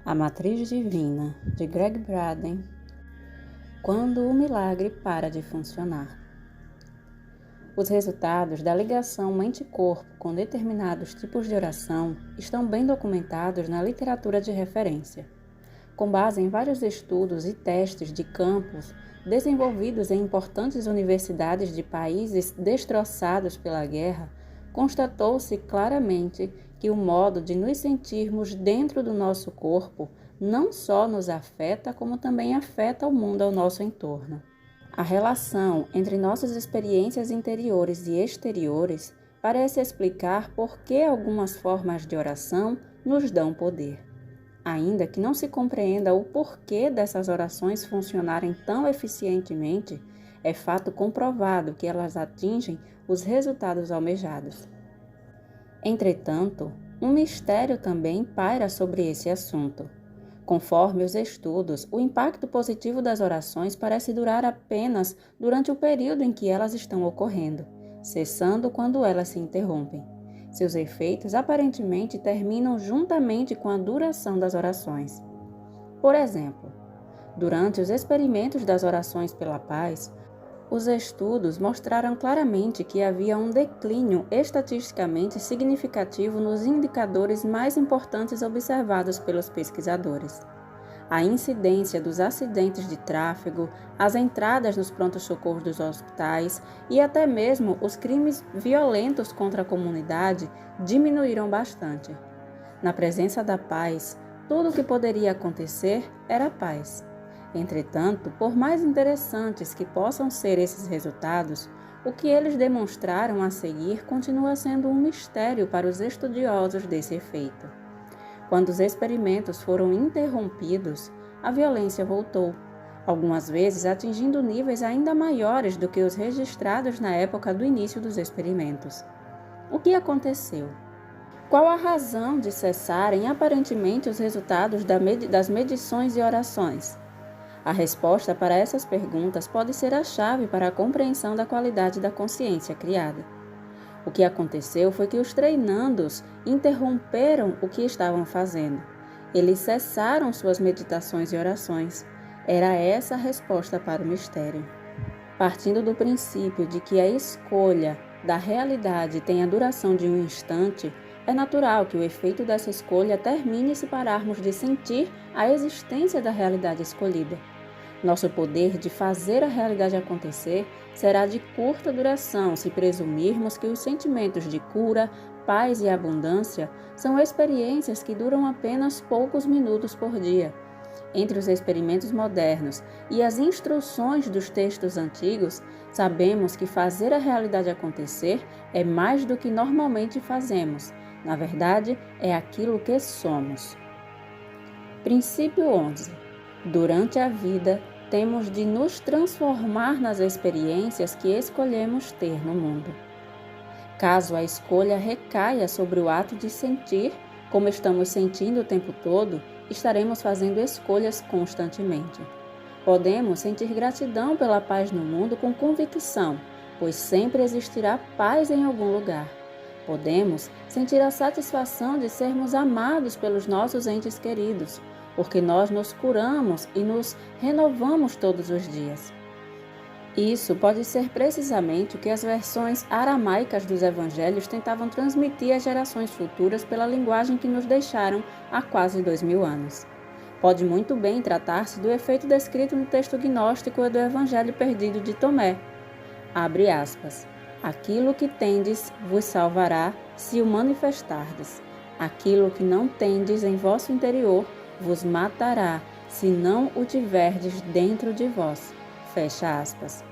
A Matriz Divina, de Gregg Braden. Quando o milagre para de funcionar. Os resultados da ligação mente-corpo com determinados tipos de oração estão bem documentados na literatura de referência. Com base em vários estudos e testes de campos desenvolvidos em importantes universidades de países destroçados pela guerra, constatou-se claramente que o modo de nos sentirmos dentro do nosso corpo não só nos afeta, como também afeta o mundo ao nosso entorno. A relação entre nossas experiências interiores e exteriores parece explicar por que algumas formas de oração nos dão poder. Ainda que não se compreenda o porquê dessas orações funcionarem tão eficientemente, é fato comprovado que elas atingem os resultados almejados. Entretanto, um mistério também paira sobre esse assunto. Conforme os estudos, o impacto positivo das orações parece durar apenas durante o período em que elas estão ocorrendo, cessando quando elas se interrompem. Seus efeitos aparentemente terminam juntamente com a duração das orações. Por exemplo, durante os experimentos das orações pela paz, os estudos mostraram claramente que havia um declínio estatisticamente significativo nos indicadores mais importantes observados pelos pesquisadores. A incidência dos acidentes de tráfego, as entradas nos prontos-socorros dos hospitais e até mesmo os crimes violentos contra a comunidade diminuíram bastante. Na presença da paz, tudo o que poderia acontecer era paz. Entretanto, por mais interessantes que possam ser esses resultados, o que eles demonstraram a seguir continua sendo um mistério para os estudiosos desse efeito. Quando os experimentos foram interrompidos, a violência voltou, algumas vezes atingindo níveis ainda maiores do que os registrados na época do início dos experimentos. O que aconteceu? Qual a razão de cessarem aparentemente os resultados das medições e orações? A resposta para essas perguntas pode ser a chave para a compreensão da qualidade da consciência criada. O que aconteceu foi que os treinandos interromperam o que estavam fazendo. Eles cessaram suas meditações e orações. Era essa a resposta para o mistério. Partindo do princípio de que a escolha da realidade tem a duração de um instante, é natural que o efeito dessa escolha termine se pararmos de sentir a existência da realidade escolhida. Nosso poder de fazer a realidade acontecer será de curta duração se presumirmos que os sentimentos de cura, paz e abundância são experiências que duram apenas poucos minutos por dia. Entre os experimentos modernos e as instruções dos textos antigos, sabemos que fazer a realidade acontecer é mais do que normalmente fazemos. Na verdade, é aquilo que somos. Princípio 11. Durante a vida, temos de nos transformar nas experiências que escolhemos ter no mundo. Caso a escolha recaia sobre o ato de sentir, como estamos sentindo o tempo todo, estaremos fazendo escolhas constantemente. Podemos sentir gratidão pela paz no mundo com convicção, pois sempre existirá paz em algum lugar. Podemos sentir a satisfação de sermos amados pelos nossos entes queridos, porque nós nos curamos e nos renovamos todos os dias. Isso pode ser precisamente o que as versões aramaicas dos evangelhos tentavam transmitir às gerações futuras pela linguagem que nos deixaram há quase 2000 anos. Pode muito bem tratar-se do efeito descrito no texto gnóstico do Evangelho Perdido de Tomé. Abre aspas. Aquilo que tendes vos salvará se o manifestardes. Aquilo que não tendes em vosso interior vos matará, se não o tiverdes dentro de vós. Fecha aspas.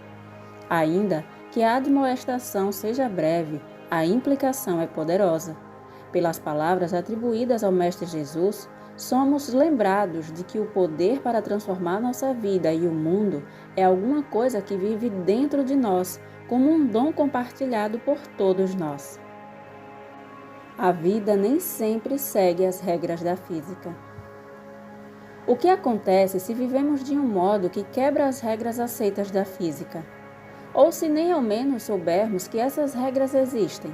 Ainda que a admoestação seja breve, a implicação é poderosa. Pelas palavras atribuídas ao Mestre Jesus, somos lembrados de que o poder para transformar nossa vida e o mundo é alguma coisa que vive dentro de nós, como um dom compartilhado por todos nós. A vida nem sempre segue as regras da física. O que acontece se vivemos de um modo que quebra as regras aceitas da física? Ou se nem ao menos soubermos que essas regras existem?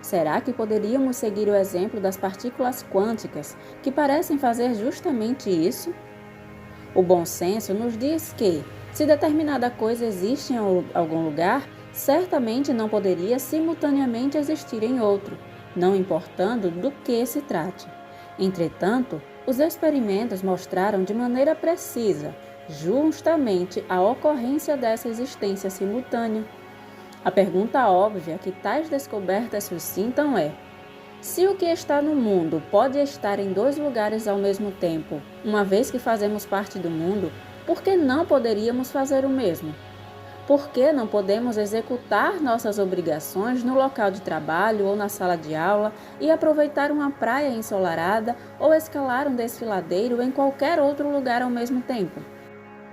Será que poderíamos seguir o exemplo das partículas quânticas, que parecem fazer justamente isso? O bom senso nos diz que, se determinada coisa existe em algum lugar, certamente não poderia simultaneamente existir em outro, não importando do que se trate. Entretanto, os experimentos mostraram de maneira precisa justamente a ocorrência dessa existência simultânea. A pergunta óbvia que tais descobertas suscitam é: se o que está no mundo pode estar em dois lugares ao mesmo tempo, uma vez que fazemos parte do mundo, por que não poderíamos fazer o mesmo? Por que não podemos executar nossas obrigações no local de trabalho ou na sala de aula e aproveitar uma praia ensolarada ou escalar um desfiladeiro em qualquer outro lugar ao mesmo tempo?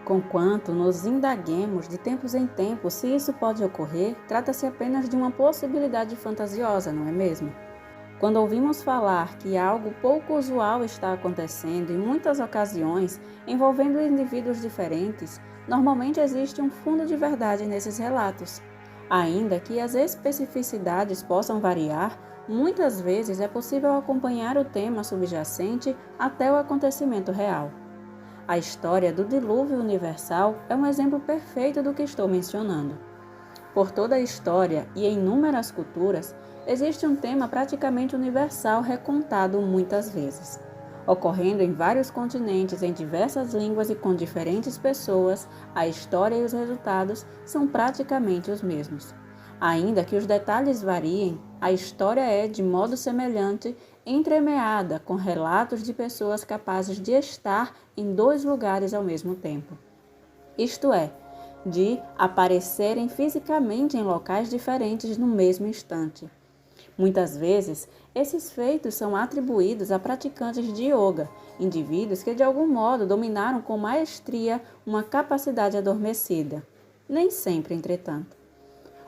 Conquanto nos indaguemos de tempos em tempos se isso pode ocorrer, trata-se apenas de uma possibilidade fantasiosa, não é mesmo? Quando ouvimos falar que algo pouco usual está acontecendo em muitas ocasiões, envolvendo indivíduos diferentes, normalmente existe um fundo de verdade nesses relatos. Ainda que as especificidades possam variar, muitas vezes é possível acompanhar o tema subjacente até o acontecimento real. A história do dilúvio universal é um exemplo perfeito do que estou mencionando. Por toda a história e em inúmeras culturas, existe um tema praticamente universal recontado muitas vezes. Ocorrendo em vários continentes, em diversas línguas e com diferentes pessoas, a história e os resultados são praticamente os mesmos. Ainda que os detalhes variem, a história é, de modo semelhante, entremeada com relatos de pessoas capazes de estar em dois lugares ao mesmo tempo. Isto é, de aparecerem fisicamente em locais diferentes no mesmo instante. Muitas vezes, esses feitos são atribuídos a praticantes de yoga, indivíduos que de algum modo dominaram com maestria uma capacidade adormecida. Nem sempre, entretanto.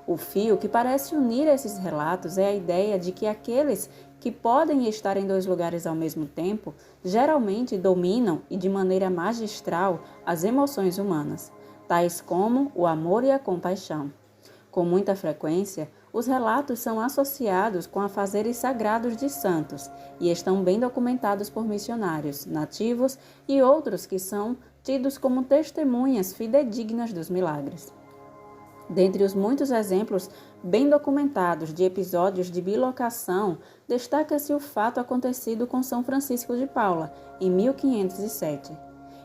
O fio que parece unir esses relatos é a ideia de que aqueles que podem estar em dois lugares ao mesmo tempo geralmente dominam e de maneira magistral as emoções humanas, tais como o amor e a compaixão. Com muita frequência, os relatos são associados com afazeres sagrados de santos e estão bem documentados por missionários, nativos e outros que são tidos como testemunhas fidedignas dos milagres. Dentre os muitos exemplos bem documentados de episódios de bilocação, destaca-se o fato acontecido com São Francisco de Paula, em 1507.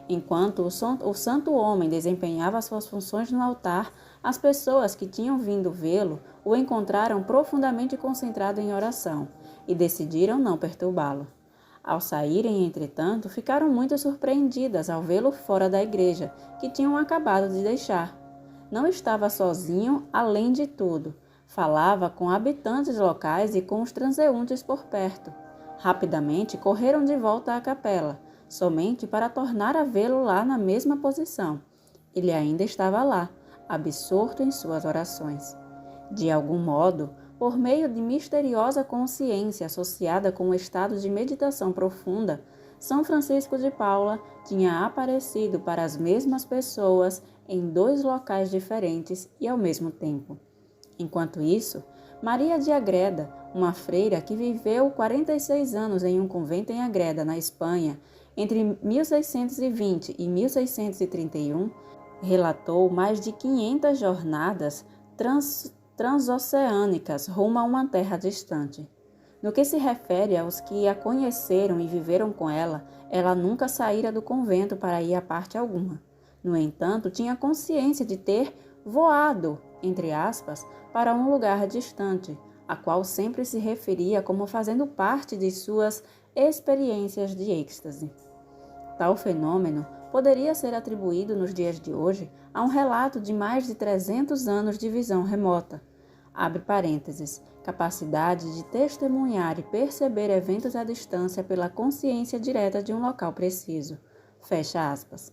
Enquanto o santo homem desempenhava suas funções no altar, as pessoas que tinham vindo vê-lo o encontraram profundamente concentrado em oração e decidiram não perturbá-lo. Ao saírem, entretanto, ficaram muito surpreendidas ao vê-lo fora da igreja, que tinham acabado de deixar. Não estava sozinho, além de tudo. Falava com habitantes locais e com os transeuntes por perto. Rapidamente correram de volta à capela, somente para tornar a vê-lo lá na mesma posição. Ele ainda estava lá, absorto em suas orações. De algum modo, por meio de misteriosa consciência associada com o estado de meditação profunda, São Francisco de Paula tinha aparecido para as mesmas pessoas em dois locais diferentes e ao mesmo tempo. Enquanto isso, Maria de Agreda, uma freira que viveu 46 anos em um convento em Agreda, na Espanha, entre 1620 e 1631, relatou mais de 500 jornadas transoceânicas rumo a uma terra distante. No que se refere aos que a conheceram e viveram com ela, ela nunca saíra do convento para ir a parte alguma. No entanto, tinha consciência de ter voado, entre aspas, para um lugar distante, a qual sempre se referia como fazendo parte de suas experiências de êxtase. Tal fenômeno poderia ser atribuído nos dias de hoje a um relato de mais de 300 anos de visão remota. Abre parênteses, capacidade de testemunhar e perceber eventos à distância pela consciência direta de um local preciso. Fecha aspas.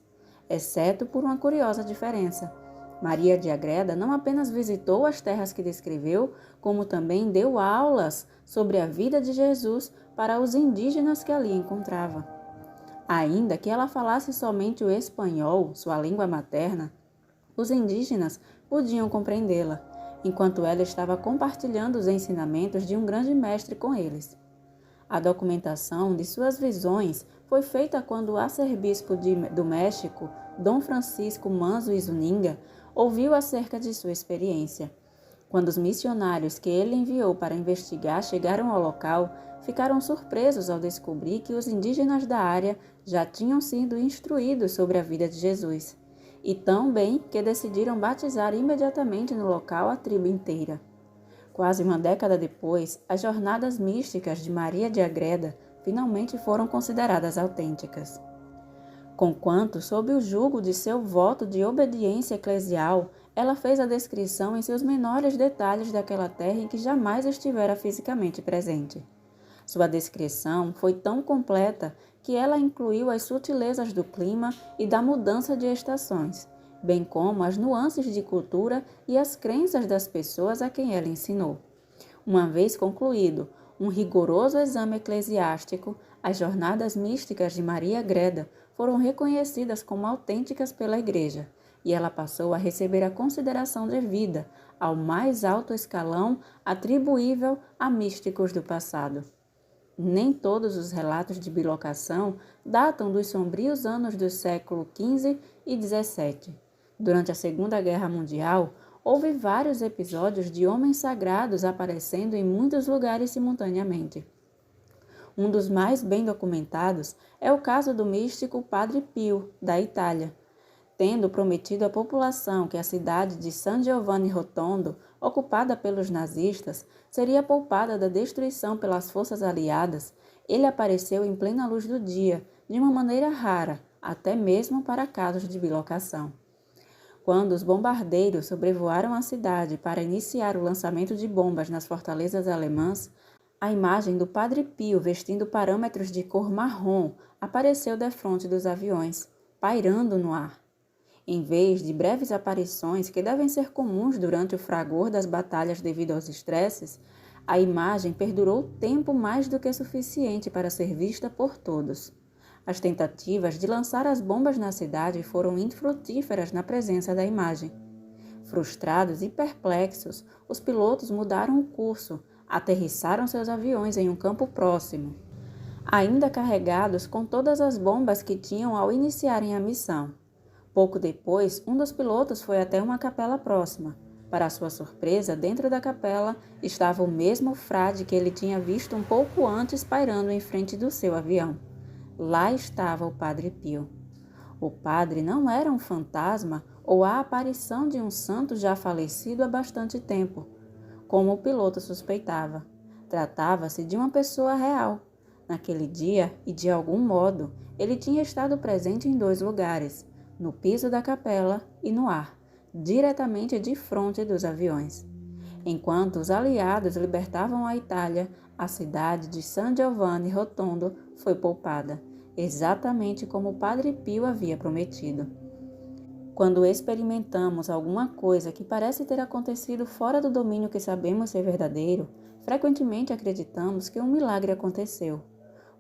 Exceto por uma curiosa diferença. Maria de Agreda não apenas visitou as terras que descreveu, como também deu aulas sobre a vida de Jesus para os indígenas que ali encontrava. Ainda que ela falasse somente o espanhol, sua língua materna, os indígenas podiam compreendê-la. enquanto ela estava compartilhando os ensinamentos de um grande mestre com eles. A documentação de suas visões foi feita quando o arcebispo do México, Dom Francisco Manzo e Zuninga, ouviu acerca de sua experiência. Quando os missionários que ele enviou para investigar chegaram ao local, ficaram surpresos ao descobrir que os indígenas da área já tinham sido instruídos sobre a vida de Jesus, e tão bem que decidiram batizar imediatamente no local a tribo inteira. Quase uma década depois, as jornadas místicas de Maria de Agreda finalmente foram consideradas autênticas. Conquanto, sob o jugo de seu voto de obediência eclesial, ela fez a descrição em seus menores detalhes daquela terra em que jamais estivera fisicamente presente. Sua descrição foi tão completa que ela incluiu as sutilezas do clima e da mudança de estações, bem como as nuances de cultura e as crenças das pessoas a quem ela ensinou. Uma vez concluído um rigoroso exame eclesiástico, as jornadas místicas de Maria Agreda foram reconhecidas como autênticas pela Igreja, e ela passou a receber a consideração devida ao mais alto escalão atribuível a místicos do passado. Nem todos os relatos de bilocação datam dos sombrios anos do século XV e XVII. Durante a Segunda Guerra Mundial, houve vários episódios de homens sagrados aparecendo em muitos lugares simultaneamente. Um dos mais bem documentados é o caso do místico Padre Pio, da Itália. Tendo prometido à população que a cidade de San Giovanni Rotondo, ocupada pelos nazistas, seria poupada da destruição pelas forças aliadas, ele apareceu em plena luz do dia, de uma maneira rara, até mesmo para casos de bilocação. Quando os bombardeiros sobrevoaram a cidade para iniciar o lançamento de bombas nas fortalezas alemãs, a imagem do Padre Pio vestindo parâmetros de cor marrom apareceu defronte dos aviões, pairando no ar. Em vez de breves aparições que devem ser comuns durante o fragor das batalhas devido aos estresses, a imagem perdurou tempo mais do que suficiente para ser vista por todos. As tentativas de lançar as bombas na cidade foram infrutíferas na presença da imagem. Frustrados e perplexos, os pilotos mudaram o curso, aterrissaram seus aviões em um campo próximo, ainda carregados com todas as bombas que tinham ao iniciarem a missão. Pouco depois, um dos pilotos foi até uma capela próxima. Para sua surpresa, dentro da capela estava o mesmo frade que ele tinha visto um pouco antes pairando em frente do seu avião. Lá estava o Padre Pio. O padre não era um fantasma ou a aparição de um santo já falecido há bastante tempo, como o piloto suspeitava. Tratava-se de uma pessoa real. Naquele dia, e de algum modo, ele tinha estado presente em 2 lugares, no piso da capela e no ar, diretamente de frente dos aviões. Enquanto os aliados libertavam a Itália, a cidade de San Giovanni Rotondo foi poupada, exatamente como o Padre Pio havia prometido. Quando experimentamos alguma coisa que parece ter acontecido fora do domínio que sabemos ser verdadeiro, frequentemente acreditamos que um milagre aconteceu.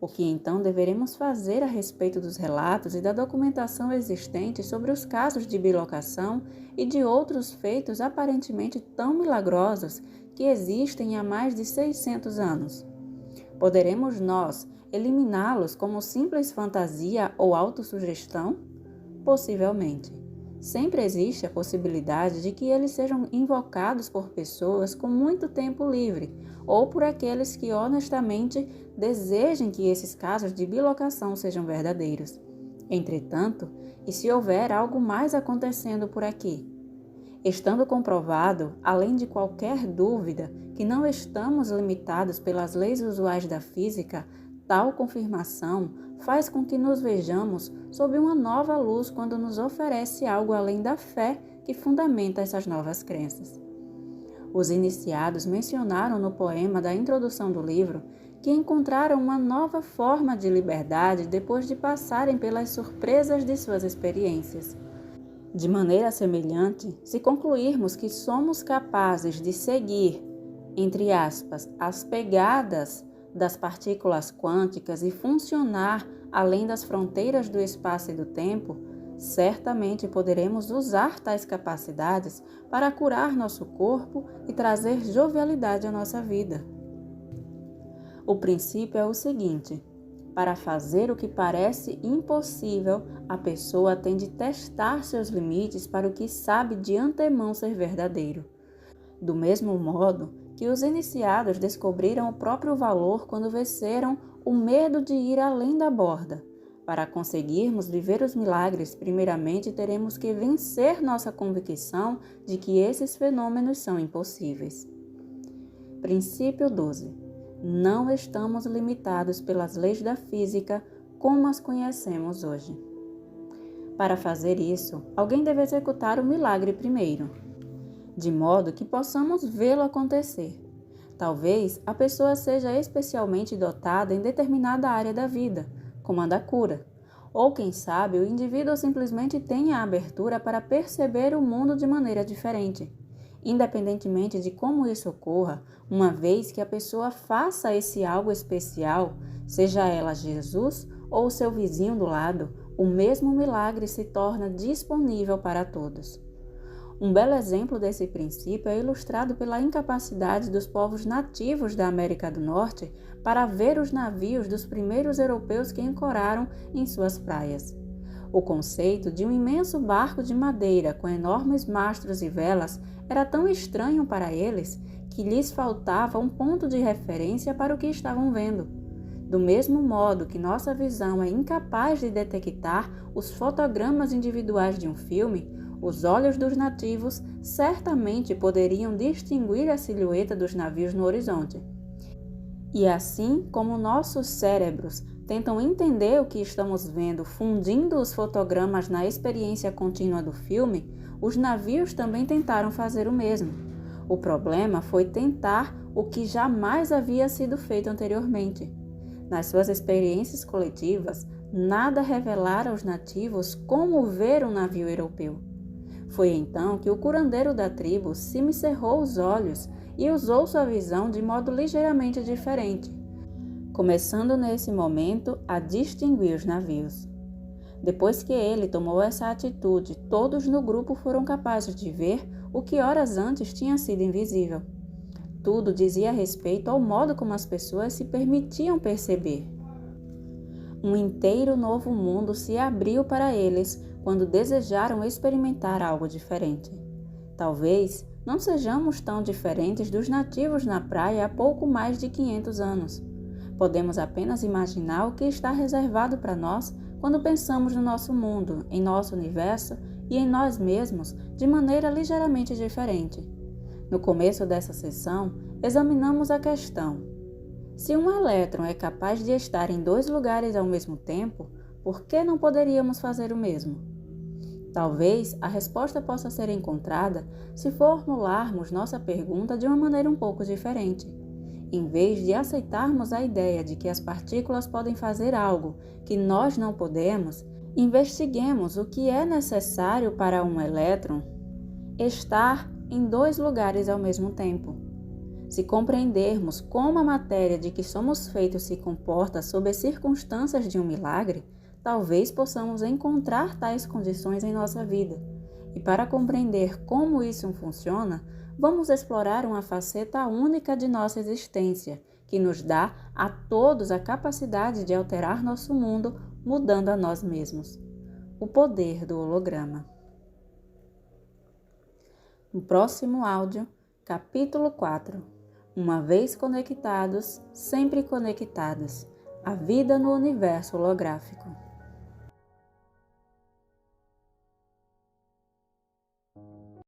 O que então deveremos fazer a respeito dos relatos e da documentação existente sobre os casos de bilocação e de outros feitos aparentemente tão milagrosos que existem há mais de 600 anos? Poderemos nós eliminá-los como simples fantasia ou autossugestão? Possivelmente. Sempre existe a possibilidade de que eles sejam invocados por pessoas com muito tempo livre ou por aqueles que honestamente desejem que esses casos de bilocação sejam verdadeiros. Entretanto, e se houver algo mais acontecendo por aqui? Estando comprovado, além de qualquer dúvida, que não estamos limitados pelas leis usuais da física, tal confirmação faz com que nos vejamos sob uma nova luz quando nos oferece algo além da fé que fundamenta essas novas crenças. Os iniciados mencionaram no poema da introdução do livro que encontraram uma nova forma de liberdade depois de passarem pelas surpresas de suas experiências. De maneira semelhante, se concluirmos que somos capazes de seguir, entre aspas, as pegadas das partículas quânticas e funcionar além das fronteiras do espaço e do tempo, certamente poderemos usar tais capacidades para curar nosso corpo e trazer jovialidade à nossa vida. O princípio é o seguinte: para fazer o que parece impossível, a pessoa tem de testar seus limites para o que sabe de antemão ser verdadeiro. Do mesmo modo que os iniciados descobriram o próprio valor quando venceram o medo de ir além da borda. Para conseguirmos viver os milagres, primeiramente teremos que vencer nossa convicção de que esses fenômenos são impossíveis. Princípio 12. Não estamos limitados pelas leis da física como as conhecemos hoje. Para fazer isso, alguém deve executar o milagre primeiro, de modo que possamos vê-lo acontecer. Talvez a pessoa seja especialmente dotada em determinada área da vida, como a da cura. Ou quem sabe o indivíduo simplesmente tenha a abertura para perceber o mundo de maneira diferente. Independentemente de como isso ocorra, uma vez que a pessoa faça esse algo especial, seja ela Jesus ou seu vizinho do lado, o mesmo milagre se torna disponível para todos. Um belo exemplo desse princípio é ilustrado pela incapacidade dos povos nativos da América do Norte para ver os navios dos primeiros europeus que ancoraram em suas praias. O conceito de um imenso barco de madeira com enormes mastros e velas era tão estranho para eles que lhes faltava um ponto de referência para o que estavam vendo. Do mesmo modo que nossa visão é incapaz de detectar os fotogramas individuais de um filme, os olhos dos nativos certamente poderiam distinguir a silhueta dos navios no horizonte. E assim como nossos cérebros tentam entender o que estamos vendo fundindo os fotogramas na experiência contínua do filme, os navios também tentaram fazer o mesmo. O problema foi tentar o que jamais havia sido feito anteriormente. Nas suas experiências coletivas, nada revelara aos nativos como ver um navio europeu. Foi então que o curandeiro da tribo semicerrou os olhos e usou sua visão de modo ligeiramente diferente, começando nesse momento a distinguir os navios. Depois que ele tomou essa atitude, todos no grupo foram capazes de ver o que horas antes tinha sido invisível. Tudo dizia respeito ao modo como as pessoas se permitiam perceber. Um inteiro novo mundo se abriu para eles quando desejaram experimentar algo diferente. Talvez não sejamos tão diferentes dos nativos na praia há pouco mais de 500 anos. Podemos apenas imaginar o que está reservado para nós quando pensamos no nosso mundo, em nosso universo e em nós mesmos de maneira ligeiramente diferente. No começo dessa sessão, examinamos a questão: se um elétron é capaz de estar em dois lugares ao mesmo tempo, por que não poderíamos fazer o mesmo? Talvez a resposta possa ser encontrada se formularmos nossa pergunta de uma maneira um pouco diferente. Em vez de aceitarmos a ideia de que as partículas podem fazer algo que nós não podemos, investiguemos o que é necessário para um elétron estar em dois lugares ao mesmo tempo. Se compreendermos como a matéria de que somos feitos se comporta sob as circunstâncias de um milagre, talvez possamos encontrar tais condições em nossa vida. E para compreender como isso funciona, vamos explorar uma faceta única de nossa existência, que nos dá a todos a capacidade de alterar nosso mundo, mudando a nós mesmos. O poder do holograma. No próximo áudio, capítulo 4. Uma vez conectados, sempre conectados. A vida no universo holográfico.